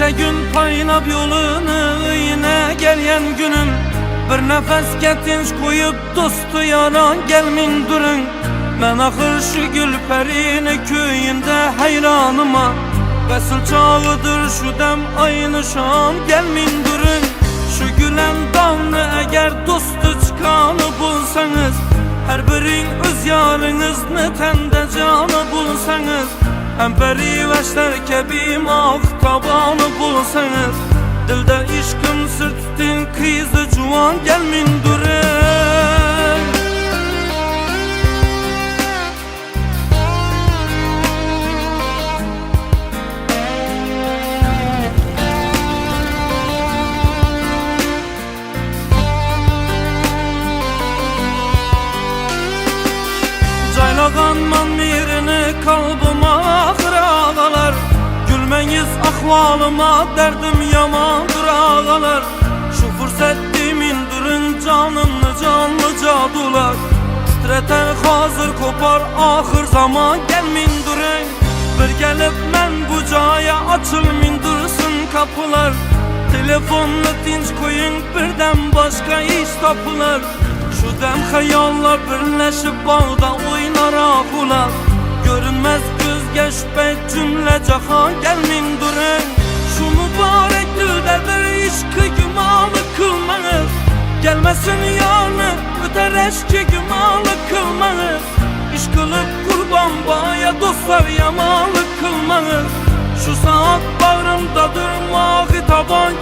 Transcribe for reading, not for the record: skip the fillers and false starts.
Neçe gün paylab yolunu yine gelyen günüm. Bir nefesge tinç koyup dostu yaran gelmin durun. Ben ahır şu Gülperi'ni köyünde hayranıma. Vesıl çağıdır şu dem aynı şam gelmin durun. Şu gülen damlı eğer dostu çıkanı bulsanız, her birin öz yarınızını tende canı bulsanız, hem periveşler kebi mahtabanı bulsanız, dilde işkın sırtın kıyızı cuvan gelmin durun. Caylaganman birini kalbıma ahır ağalar. Gülmeyiz ahvalıma derdim yamandır ağalar. Şu fırsattimin durun canımlı canlı cadular. Titreter hazır kopar ahır zaman gelmin durun. Bir gelip men bu caya açılmin dursun kapılar. Telefonla tinç koyun birden başka iş tapılar. Şu dem hayallar birleşip bağda oynar ahular. Görünmez gözge şüphe cümle cahan gelmin durun. Şu mübarek dildedir işkı gümanı kılmanız. Gelmesin yanı öter eşki gümanı kılmanız. İş kılıp kurban baya dostlar yamanı kılmanız. Şu saat bağrımdadır mavi taban